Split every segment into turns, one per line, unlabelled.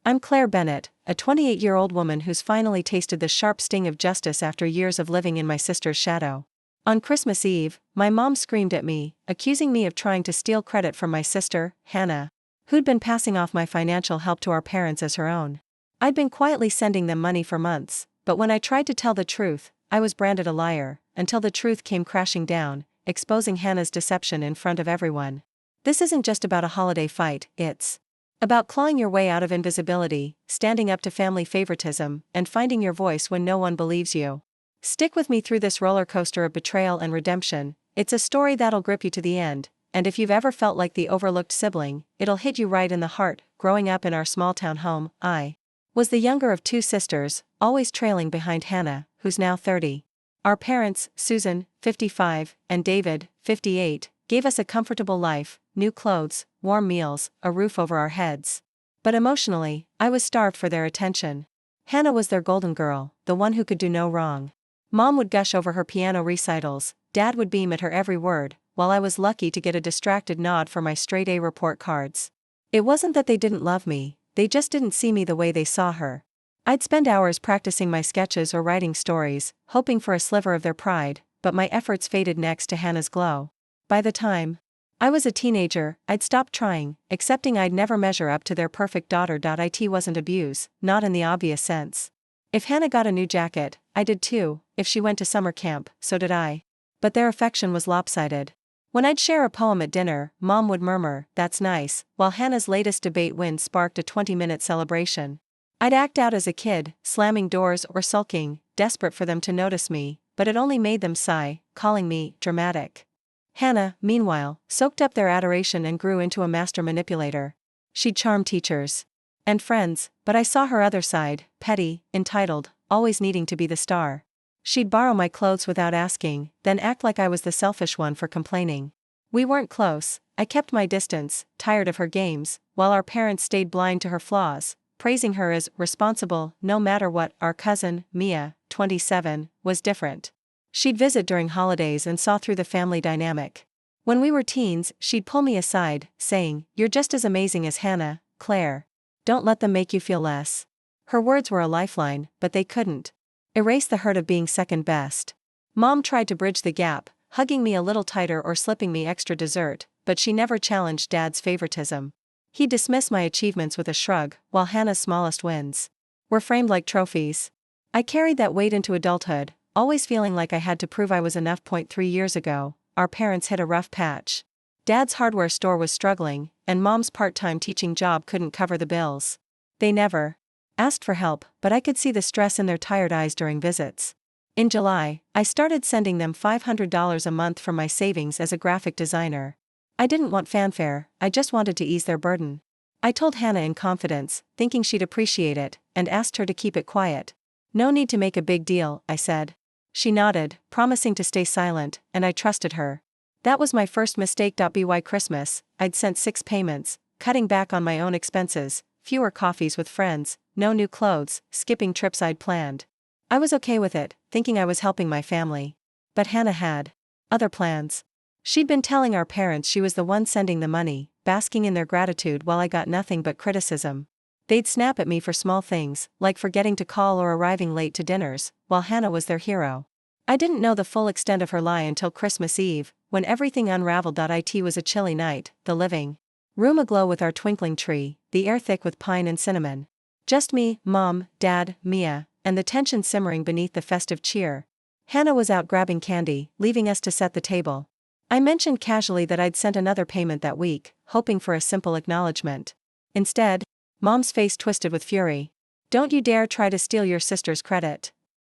I'm Claire Bennett, a 28-year-old woman who's finally tasted the sharp sting of justice after years of living in my sister's shadow. On Christmas Eve, my mom screamed at me, accusing me of trying to steal credit from my sister, Hannah, who'd been passing off my financial help to our parents as her own. I'd been quietly sending them money for months, but when I tried to tell the truth, I was branded a liar, until the truth came crashing down, exposing Hannah's deception in front of everyone. This isn't just about a holiday fight, it's about clawing your way out of invisibility, standing up to family favoritism, and finding your voice when no one believes you. Stick with me through this roller coaster of betrayal and redemption. It's a story that'll grip you to the end, and if you've ever felt like the overlooked sibling, it'll hit you right in the heart. Growing up in our small town home, I was the younger of two sisters, always trailing behind Hannah, who's now 30. Our parents, Susan, 55, and David, 58, gave us a comfortable life, new clothes, warm meals, a roof over our heads. But emotionally, I was starved for their attention. Hannah was their golden girl, the one who could do no wrong. Mom would gush over her piano recitals, Dad would beam at her every word, while I was lucky to get a distracted nod for my straight A report cards. It wasn't that they didn't love me, they just didn't see me the way they saw her. I'd spend hours practicing my sketches or writing stories, hoping for a sliver of their pride, but my efforts faded next to Hannah's glow. By the time I was a teenager, I'd stopped trying, accepting I'd never measure up to their perfect daughter. It wasn't abuse, not in the obvious sense. If Hannah got a new jacket, I did too. If she went to summer camp, so did I. But their affection was lopsided. When I'd share a poem at dinner, Mom would murmur, "That's nice," while Hannah's latest debate win sparked a 20-minute celebration. I'd act out as a kid, slamming doors or sulking, desperate for them to notice me, but it only made them sigh, calling me dramatic. Hannah, meanwhile, soaked up their adoration and grew into a master manipulator. She'd charm teachers and friends, but I saw her other side, petty, entitled, always needing to be the star. She'd borrow my clothes without asking, then act like I was the selfish one for complaining. We weren't close, I kept my distance, tired of her games, while our parents stayed blind to her flaws, praising her as responsible no matter what. Our cousin, Mia, 27, was different. She'd visit during holidays and saw through the family dynamic. When we were teens, she'd pull me aside, saying, "You're just as amazing as Hannah, Claire. Don't let them make you feel less." Her words were a lifeline, but they couldn't erase the hurt of being second best. Mom tried to bridge the gap, hugging me a little tighter or slipping me extra dessert, but she never challenged Dad's favoritism. He dismissed my achievements with a shrug, while Hannah's smallest wins were framed like trophies. I carried that weight into adulthood, always feeling like I had to prove I was enough. 3 years ago, our parents hit a rough patch. Dad's hardware store was struggling, and Mom's part-time teaching job couldn't cover the bills. They never asked for help, but I could see the stress in their tired eyes during visits. In July, I started sending them $500 a month from my savings as a graphic designer. I didn't want fanfare, I just wanted to ease their burden. I told Hannah in confidence, thinking she'd appreciate it, and asked her to keep it quiet. "No need to make a big deal," I said. She nodded, promising to stay silent, and I trusted her. That was my first mistake. By Christmas, I'd sent 6 payments, cutting back on my own expenses, fewer coffees with friends, no new clothes, skipping trips I'd planned. I was okay with it, thinking I was helping my family. But Hannah had other plans. She'd been telling our parents she was the one sending the money, basking in their gratitude while I got nothing but criticism. They'd snap at me for small things, like forgetting to call or arriving late to dinners, while Hannah was their hero. I didn't know the full extent of her lie until Christmas Eve, when everything unraveled. It was a chilly night, the living room aglow with our twinkling tree, the air thick with pine and cinnamon. Just me, Mom, Dad, Mia, and the tension simmering beneath the festive cheer. Hannah was out grabbing candy, leaving us to set the table. I mentioned casually that I'd sent another payment that week, hoping for a simple acknowledgement. Instead, Mom's face twisted with fury. "Don't you dare try to steal your sister's credit,"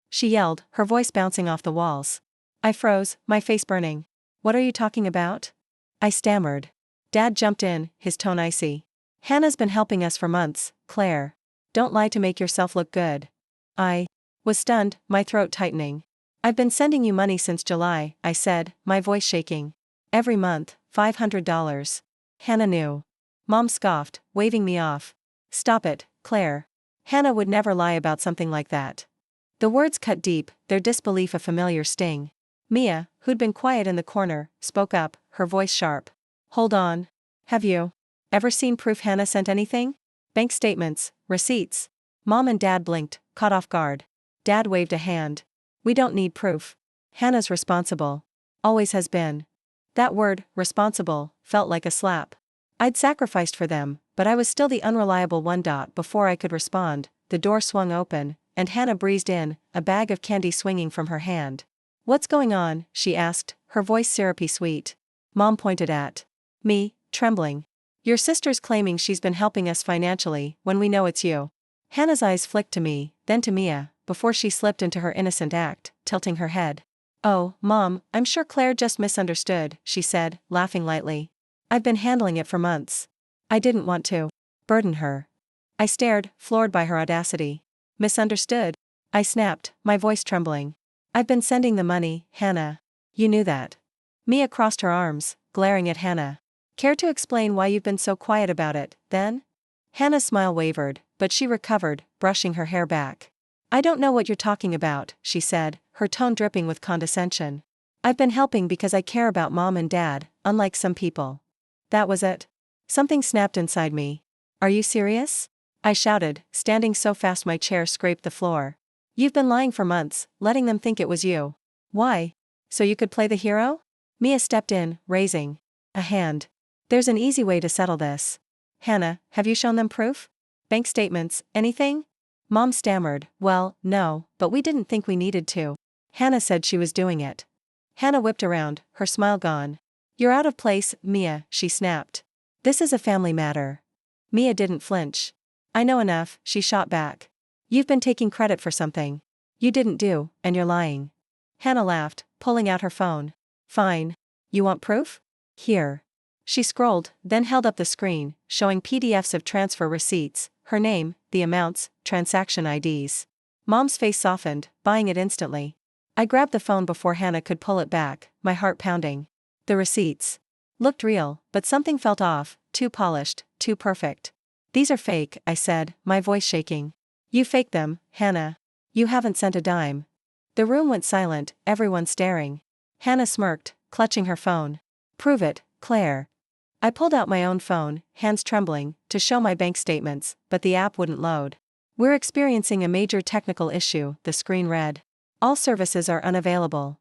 she yelled, her voice bouncing off the walls. I froze, my face burning. "What are you talking about?" I stammered. Dad jumped in, his tone icy. "Hannah's been helping us for months, Claire. Don't lie to make yourself look good." I was stunned, my throat tightening. "I've been sending you money since July," I said, my voice shaking. "Every month, $500. Hannah knew." Mom scoffed, waving me off. "Stop it, Claire. Hannah would never lie about something like that." The words cut deep, their disbelief a familiar sting. Mia, who'd been quiet in the corner, spoke up, her voice sharp. "Hold on. Have you ever seen proof Hannah sent anything?" Bank statements, receipts. Mom and Dad blinked, caught off guard. Dad waved a hand. We don't need proof. Hannah's responsible. Always has been. That word, responsible, felt like a slap. I'd sacrificed for them, but I was still the unreliable one. Before I could respond, the door swung open, and Hannah breezed in, a bag of candy swinging from her hand. What's going on? She asked, her voice syrupy sweet. Mom pointed at me, trembling. Your sister's claiming she's been helping us financially, when we know it's you. Hannah's eyes flicked to me, then to Mia, before she slipped into her innocent act, tilting her head. Oh, Mom, I'm sure Claire just misunderstood, she said, laughing lightly. I've been handling it for months. I didn't want to burden her. I stared, floored by her audacity. Misunderstood? I snapped, my voice trembling. I've been sending the money, Hannah. You knew that. Mia crossed her arms, glaring at Hannah. Care to explain why you've been so quiet about it, then? Hannah's smile wavered, but she recovered, brushing her hair back. I don't know what you're talking about, she said, her tone dripping with condescension. I've been helping because I care about Mom and Dad, unlike some people. That was it. Something snapped inside me. Are you serious? I shouted, standing so fast my chair scraped the floor. You've been lying for months, letting them think it was you. Why? So you could play the hero? Mia stepped in, raising a hand. There's an easy way to settle this. Hannah, have you shown them proof? Bank statements, anything? Mom stammered, well, no, but we didn't think we needed to. Hannah said she was doing it. Hannah whipped around, her smile gone. You're out of place, Mia, she snapped. This is a family matter. Mia didn't flinch. I know enough, she shot back. You've been taking credit for something you didn't do, and you're lying. Hannah laughed, pulling out her phone. Fine. You want proof? Here. She scrolled, then held up the screen, showing PDFs of transfer receipts, her name, the amounts, transaction IDs. Mom's face softened, buying it instantly. I grabbed the phone before Hannah could pull it back, my heart pounding. The receipts looked real, but something felt off, too polished, too perfect. These are fake, I said, my voice shaking. You faked them, Hannah. You haven't sent a dime. The room went silent, everyone staring. Hannah smirked, clutching her phone. Prove it, Claire. I pulled out my own phone, hands trembling, to show my bank statements, but the app wouldn't load. We're experiencing a major technical issue, the screen read. All services are unavailable.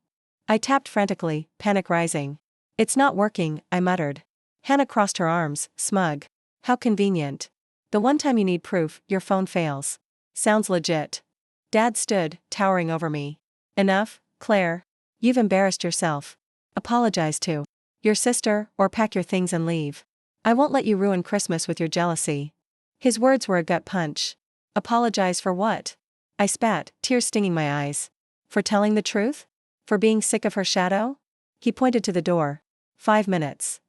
I tapped frantically, panic rising. It's not working, I muttered. Hannah crossed her arms, smug. How convenient. The one time you need proof, your phone fails. Sounds legit. Dad stood, towering over me. Enough, Claire. You've embarrassed yourself. Apologize to your sister, or pack your things and leave. I won't let you ruin Christmas with your jealousy. His words were a gut punch. Apologize for what? I spat, tears stinging my eyes. For telling the truth? For being sick of her shadow? He pointed to the door. 5 minutes.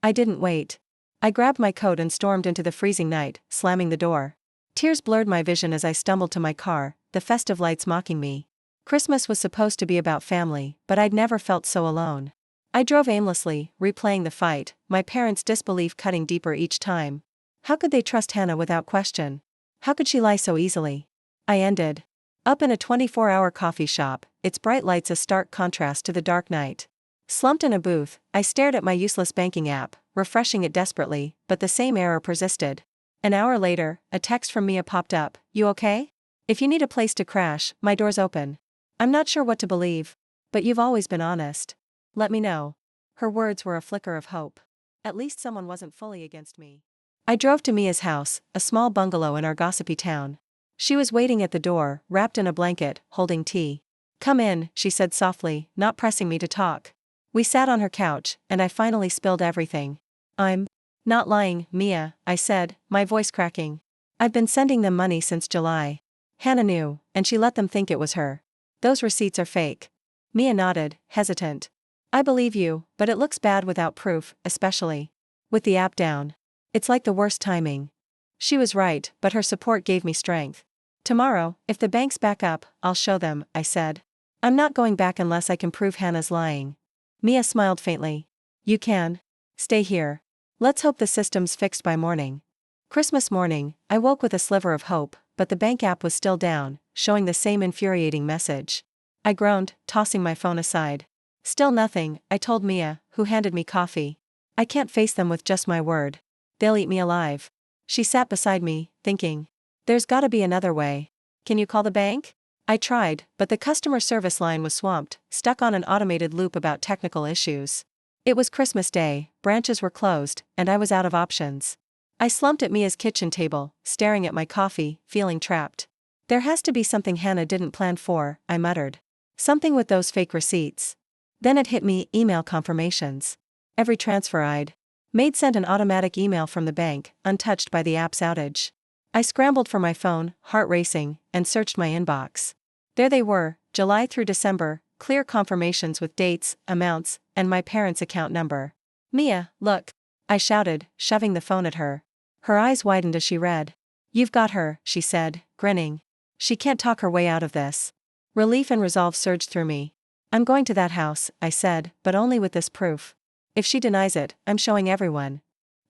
I didn't wait. I grabbed my coat and stormed into the freezing night, slamming the door. Tears blurred my vision as I stumbled to my car, the festive lights mocking me. Christmas was supposed to be about family, but I'd never felt so alone. I drove aimlessly, replaying the fight, my parents' disbelief cutting deeper each time. How could they trust Hannah without question? How could she lie so easily? I ended up in a 24-hour coffee shop, its bright lights a stark contrast to the dark night. Slumped in a booth, I stared at my useless banking app, refreshing it desperately, but the same error persisted. An hour later, a text from Mia popped up. You okay? If you need a place to crash, my door's open. I'm not sure what to believe. But you've always been honest. Let me know. Her words were a flicker of hope. At least someone wasn't fully against me. I drove to Mia's house, a small bungalow in our gossipy town. She was waiting at the door, wrapped in a blanket, holding tea. Come in, she said softly, not pressing me to talk. We sat on her couch, and I finally spilled everything. I'm not lying, Mia, I said, my voice cracking. I've been sending them money since July. Hannah knew, and she let them think it was her. Those receipts are fake. Mia nodded, hesitant. I believe you, but it looks bad without proof, especially with the app down. It's like the worst timing. She was right, but her support gave me strength. Tomorrow, if the banks back up, I'll show them, I said. I'm not going back unless I can prove Hannah's lying. Mia smiled faintly. You can. Stay here. Let's hope the system's fixed by morning. Christmas morning, I woke with a sliver of hope, but the bank app was still down, showing the same infuriating message. I groaned, tossing my phone aside. Still nothing, I told Mia, who handed me coffee. I can't face them with just my word. They'll eat me alive. She sat beside me, thinking. There's gotta be another way. Can you call the bank? I tried, but the customer service line was swamped, stuck on an automated loop about technical issues. It was Christmas Day, branches were closed, and I was out of options. I slumped at Mia's kitchen table, staring at my coffee, feeling trapped. There has to be something Hannah didn't plan for, I muttered. Something with those fake receipts. Then it hit me, email confirmations. Every transfer I'd made sent an automatic email from the bank, untouched by the app's outage. I scrambled for my phone, heart racing, and searched my inbox. There they were, July through December, clear confirmations with dates, amounts, and my parents' account number. Mia, look! I shouted, shoving the phone at her. Her eyes widened as she read. You've got her, she said, grinning. She can't talk her way out of this. Relief and resolve surged through me. I'm going to that house, I said, but only with this proof. If she denies it, I'm showing everyone.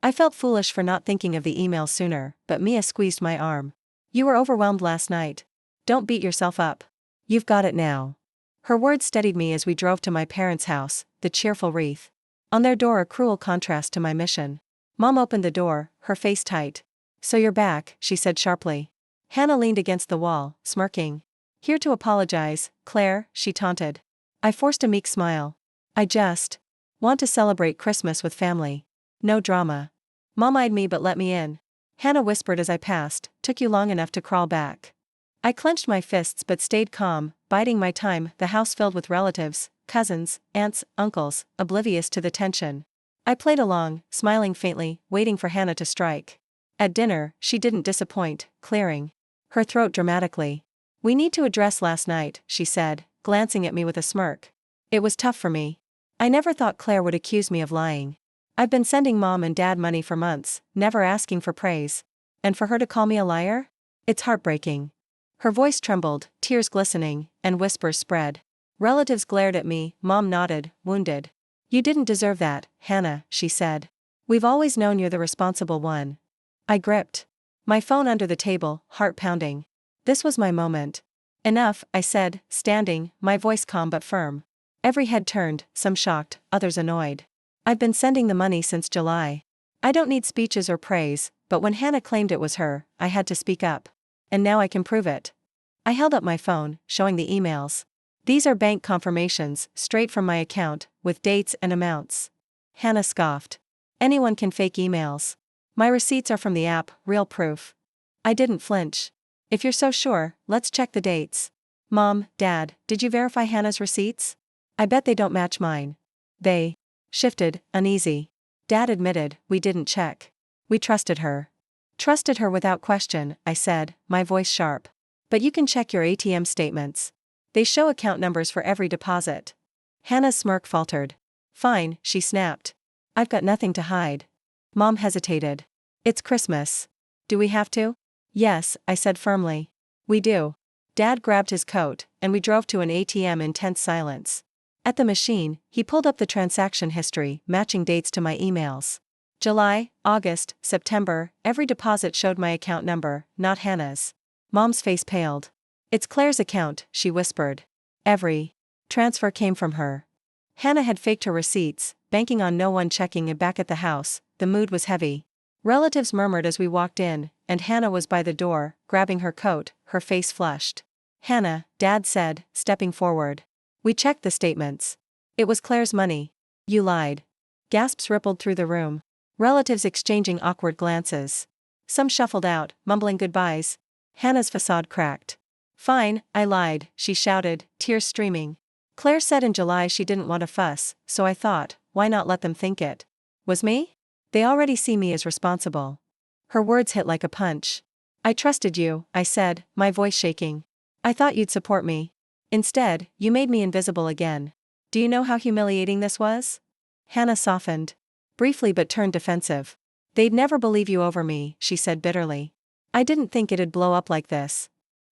I felt foolish for not thinking of the email sooner, but Mia squeezed my arm. You were overwhelmed last night. Don't beat yourself up. You've got it now. Her words steadied me as we drove to my parents' house, the cheerful wreath. On their door, a cruel contrast to my mission. Mom opened the door, her face tight. So you're back, she said sharply. Hannah leaned against the wall, smirking. Here to apologize, Claire, she taunted. I forced a meek smile. I just want to celebrate Christmas with family. No drama. Mom eyed me but let me in. Hannah whispered as I passed, took you long enough to crawl back. I clenched my fists but stayed calm, biding my time, the house filled with relatives, cousins, aunts, uncles, oblivious to the tension. I played along, smiling faintly, waiting for Hannah to strike. At dinner, she didn't disappoint, clearing her throat dramatically. We need to address last night, she said, glancing at me with a smirk. It was tough for me. I never thought Claire would accuse me of lying. I've been sending Mom and Dad money for months, never asking for praise. And for her to call me a liar? It's heartbreaking. Her voice trembled, tears glistening, and whispers spread. Relatives glared at me, Mom nodded, wounded. You didn't deserve that, Hannah, she said. We've always known you're the responsible one. I gripped my phone under the table, heart pounding. This was my moment. Enough, I said, standing, my voice calm but firm. Every head turned, some shocked, others annoyed. I've been sending the money since July. I don't need speeches or praise, but when Hannah claimed it was her, I had to speak up. And now I can prove it. I held up my phone, showing the emails. These are bank confirmations, straight from my account, with dates and amounts. Hannah scoffed. Anyone can fake emails. My receipts are from the app, real proof. I didn't flinch. If you're so sure, let's check the dates. Mom, Dad, did you verify Hannah's receipts? I bet they don't match mine. They shifted, uneasy. Dad admitted, we didn't check. We trusted her. Trusted her without question, I said, my voice sharp. But you can check your ATM statements. They show account numbers for every deposit. Hannah's smirk faltered. Fine, she snapped. I've got nothing to hide. Mom hesitated. It's Christmas. Do we have to? Yes, I said firmly. We do. Dad grabbed his coat, and we drove to an ATM in tense silence. At the machine, he pulled up the transaction history, matching dates to my emails. July, August, September, every deposit showed my account number, not Hannah's. Mom's face paled. It's Claire's account, she whispered. Every transfer came from her. Hannah had faked her receipts, banking on no one checking it back at the house. The mood was heavy. Relatives murmured as we walked in, and Hannah was by the door, grabbing her coat, her face flushed. Hannah, Dad said, stepping forward. We checked the statements. It was Claire's money. You lied. Gasps rippled through the room. Relatives exchanging awkward glances. Some shuffled out, mumbling goodbyes. Hannah's facade cracked. Fine, I lied, she shouted, tears streaming. Claire said in July she didn't want a fuss, so I thought, why not let them think it was me? They already see me as responsible. Her words hit like a punch. I trusted you, I said, my voice shaking. I thought you'd support me. Instead, you made me invisible again. Do you know how humiliating this was? Hannah softened. Briefly but turned defensive. They'd never believe you over me, she said bitterly. I didn't think it'd blow up like this.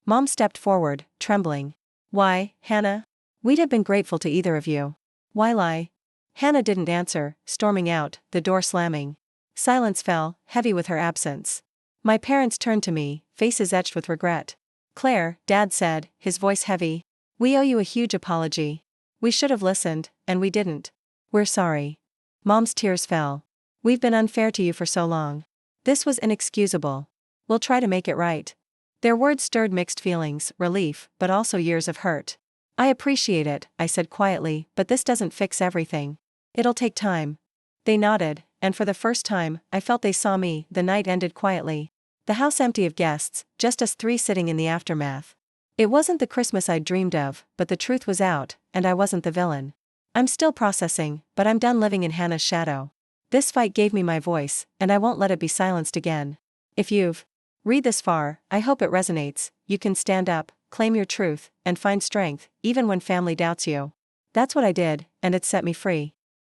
Mom stepped forward, trembling. Why, Hannah? We'd have been grateful to either of you. Why lie? Hannah didn't answer, storming out, the door slamming. Silence fell, heavy with her absence. My parents turned to me, faces etched with regret. Claire, Dad said, his voice heavy. We owe you a huge apology. We should have listened, and we didn't. We're sorry. Mom's tears fell. We've been unfair to you for so long. This was inexcusable. We'll try to make it right. Their words stirred mixed feelings, relief, but also years of hurt. I appreciate it, I said quietly, but this doesn't fix everything. It'll take time. They nodded, and for the first time, I felt they saw me. The night ended quietly. The house empty of guests, just us three sitting in the aftermath. It wasn't the Christmas I'd dreamed of, but the truth was out, and I wasn't the villain. I'm still processing, but I'm done living in Hannah's shadow. This fight gave me my voice, and I won't let it be silenced again. If you've read this far, I hope it resonates. You can stand up, claim your truth, and find strength, even when family doubts you. That's what I did, and it set me free.